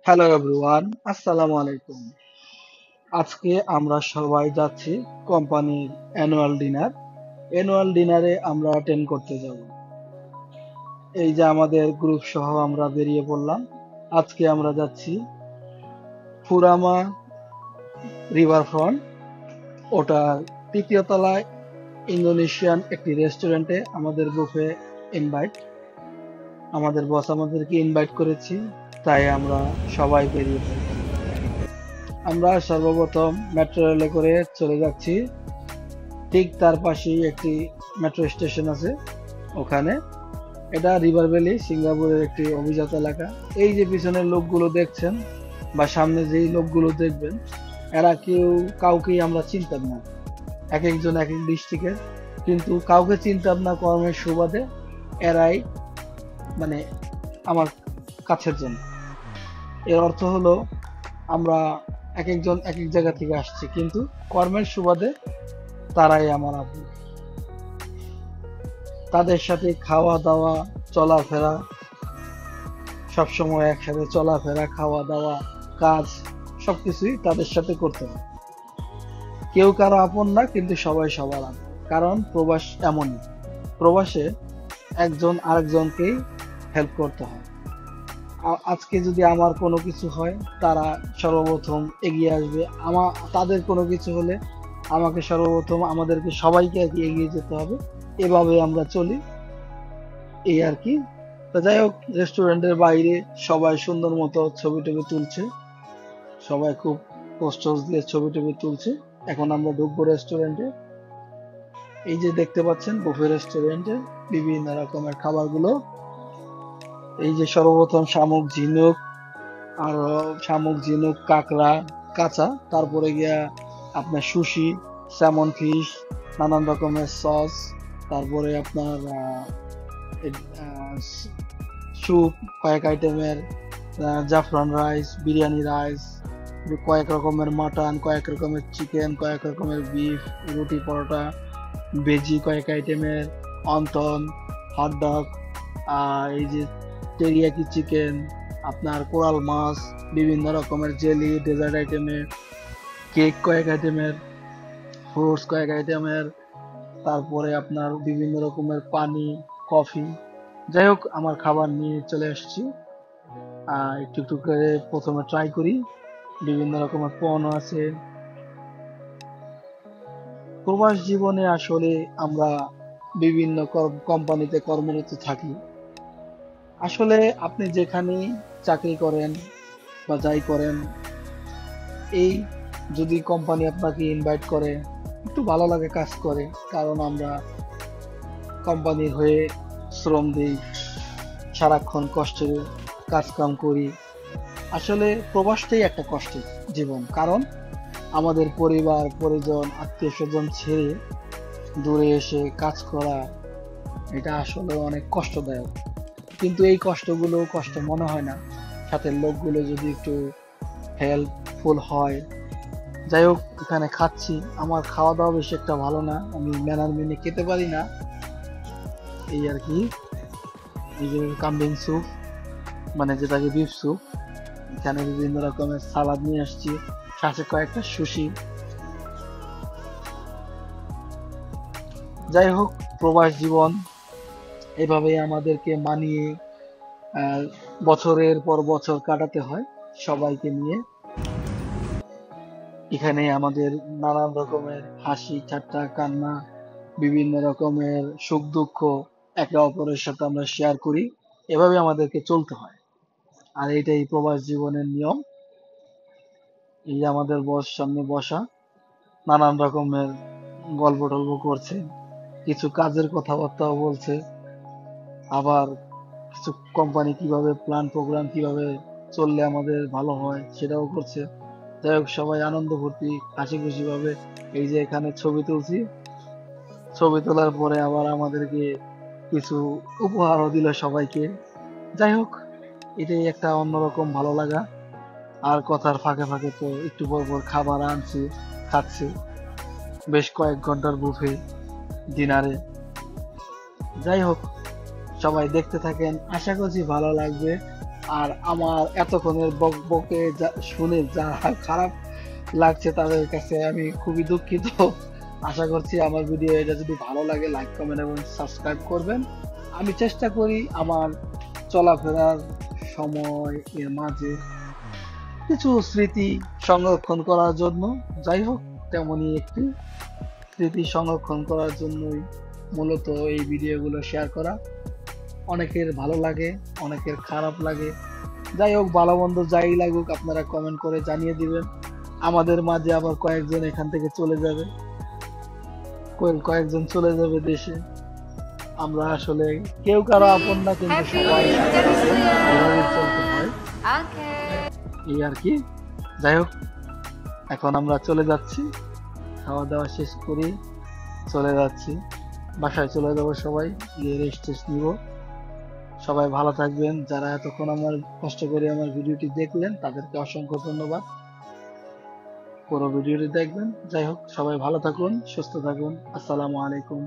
Hello everyone, আসসালামু আলাইকুম। আজকে আমরা সবাই যাচ্ছি কোম্পানির অ্যানুয়াল ডিনারে আমরা অ্যাটেন্ড করতে যাব। এই যে আমাদের গ্রুপ সহ আমরা বেরিয়ে পড়লাম। আজকে আমরা যাচ্ছি ফুরামা রিভার ফ্রন্ট, ওটা তৃতীয় তলায় ইন্দোনেশিয়ান একটি রেস্টুরেন্টে আমাদের গ্রুপে ইনভাইট। আমাদের বস আমাদেরকে ইনভাইট করেছি, তাই আমরা সবাই বেরিয়ে পড়লাম। আমরা সর্বপ্রথম মেট্রো রেলে করে চলে যাচ্ছি, ঠিক তার পাশেই একটি মেট্রো স্টেশন আছে ওখানে। এটা রিভার ভ্যালি, সিঙ্গাপুরের একটি অভিজাত এলাকা। এই যে পিছনের লোকগুলো দেখছেন বা সামনে যেই লোকগুলো দেখবেন, এরা কাউকেই আমরা চিনতাম না। এক একজন এক এক ডিস্ট্রিক্টের, কিন্তু কাউকে চিনতাম না কর্মের সুবাদে এরাই মানে আমার কাছের জন। এর অর্থ হলো আমরা এক একজন এক এক জায়গা থেকে আসছি, কিন্তু কর্মের সুবাদে তারাই আমার আপন। তাদের সাথে খাওয়া দাওয়া, চলাফেরা, সবসময় একসাথে চলাফেরা, খাওয়া দাওয়া, কাজ, সবকিছুই তাদের সাথে করতে হয়। কেউ কারো আপন না, কিন্তু সবাই সবার আপন। কারণ প্রবাস এমনই, প্রবাসে একজন আরেকজনকেই হেল্প করতে হয়। আজকে যদি আমার কোনো কিছু হয়, তারা সর্বপ্রথম এগিয়ে আসবে। তাদের কোনো কিছু হলে আমাকে সর্বপ্রথম, আমাদেরকে সবাইকে আর কি এগিয়ে যেতে হবে। এভাবে আমরা চলি, এই আর কি। তো যাই হোক, রেস্টুরেন্টের বাইরে সবাই সুন্দর মতো ছবি টবি তুলছে, সবাই খুব পোস্ট দিয়ে ছবি টবি তুলছে। এখন আমরা ঢুকবো রেস্টুরেন্টে। এই যে দেখতে পাচ্ছেন বুফে রেস্টুরেন্টে বিভিন্ন রকমের খাবারগুলো। এই যে সর্বপ্রথম শামুক ঝিনুক কাঁকড়া কাঁচা, তারপরে গিয়া আপনার সুশি, স্যামন ফিশ, নানান রকমের সস, তারপরে আপনার স্যুপ কয়েক আইটেমের, জাফরান রাইস, বিরিয়ানি রাইস, কয়েক রকমের মাটন, কয়েক রকমের চিকেন, কয়েক রকমের বিফ, রুটি পরোটা, ভেজি কয়েক আইটেমের, অন্তন, হটডগ, এই যে টেরিয়াকি চিকেন, আপনার কোরাল মাছ, বিভিন্ন রকমের জেলি, ডেজার্ট আইটেমের, কেক কয়েক আইটেমের, ফ্রুটস কয়েক আইটেমের, তারপরে আপনার বিভিন্ন রকমের পানি, কফি। যাই হোক, আমার খাবার নিয়ে চলে আসছি। একটু একটু করে প্রথমে ট্রাই করি। বিভিন্ন রকমের পণ্য আছে। প্রবাস জীবনে আসলে আমরা বিভিন্ন কোম্পানিতে কর্মরত থাকি। আসলে আপনি যেখানেই চাকরি করেন বা যাই করেন, এই যদি কোম্পানি আপনাকে ইনভাইট করে, একটু ভালো লাগে কাজ করে। কারণ আমরা কোম্পানির হয়ে শ্রম দিই, সারাক্ষণ কষ্টের কাজ কাম করি। আসলে প্রবাসটাই একটা কষ্টের জীবন, কারণ আমাদের পরিবার পরিজন আত্মীয় স্বজন ছেড়ে দূরে এসে কাজ করা, এটা আসলে অনেক কষ্টদায়ক। কিন্তু এই কষ্টগুলো কষ্ট মনে হয় না, সাথে লোকগুলো যদি একটু হেল্পফুল হয়। যাই হোক, এখানে খাচ্ছি। আমার খাওয়া দাওয়া বেশি একটা ভালো না, আমি ম্যানার মেনে খেতে পারি না, এই আর কি। এই যে কাম্বিং স্যুপ, মানে যেটাকে বিফ স্যুপ, এখানে বিভিন্ন রকমের সালাদ নিয়ে আসছি, সাথে কয়েকটা সুশি। যাই হোক, প্রবাস জীবন এভাবেই আমাদেরকে মানিয়ে আহ, বছরের পর বছর কাটাতে হয় সবাইকে নিয়ে। এখানে আমাদের নানান রকমের হাসি ঠাট্টা কান্না, বিভিন্ন রকমের সুখ দুঃখ একে অপরের সাথে আমরা শেয়ার করি। এভাবে আমাদেরকে চলতে হয়, আর এইটাই প্রবাস জীবনের নিয়ম। এই যে আমাদের বস সামনে বসা, নানান রকমের গল্প টল্প করছে, কিছু কাজের কথাবার্তাও বলছে, আবার কিছু কোম্পানি কিভাবে প্ল্যান প্রোগ্রাম কিভাবে চললে আমাদের ভালো হয় সেটাও করছে। যাই হোক, সবাই আনন্দ ফুর্তি হাসি খুশি ভাবে এই যে এখানে ছবি তুলছি। ছবি তোলার পরে আবার আমাদেরকে কিছু উপহারও দিল সবাইকে। যাই হোক, এটাই একটা অন্যরকম ভালো লাগা। আর কথার ফাঁকে ফাঁকে তো একটু পর পর খাবার আনছি, খাচ্ছি। বেশ কয়েক ঘন্টার বুফে ডিনারে। যাই হোক, সবাই দেখতে থাকেন, আশা করছি ভালো লাগবে। আর আমার এতক্ষণের বকবকে শুনে যা খারাপ লাগছে তাদের কাছে আমি খুবই দুঃখিত। আশা করছি আমার ভিডিও এটা যদি ভালো লাগে লাইক কমেন্ট এবং সাবস্ক্রাইব করবেন। আমি চেষ্টা করি আমার চলাফেরার সময় এর মাঝে কিছু স্মৃতি সংরক্ষণ করার জন্য। যাই হোক, তেমনই একটি স্মৃতি সংরক্ষণ করার জন্যই মূলত এই ভিডিওগুলো শেয়ার করা। অনেকের ভালো লাগে, অনেকের খারাপ লাগে। যাই হোক, ভালো মন্দ যাই লাগুক আপনারা কমেন্ট করে জানিয়ে দিবেন। আমাদের মাঝে আবার কয়েকজন এখান থেকে চলে যাবে, কয়েকজন চলে যাবে দেশে। আমরা আসলে কেউ কারো আপন না, কিন্তু সবাই সবার আপন। এভাবে চলতে হয়, এই আর কি। যাই হোক, এখন আমরা চলে যাচ্ছি, খাওয়া দাওয়া শেষ করি চলে যাচ্ছি, বাসায় চলে যাবো। সবাই গিয়ে রেস্ট টেস্ট নিব। সবাই ভালো থাকবেন। যারা এতক্ষণ আমার কষ্ট করে আমার ভিডিওটি দেখলেন তাদেরকে অসংখ্য ধন্যবাদ। পুরো ভিডিওটি দেখবেন। যাই হোক, সবাই ভালো থাকুন, সুস্থ থাকুন। আসসালামু আলাইকুম।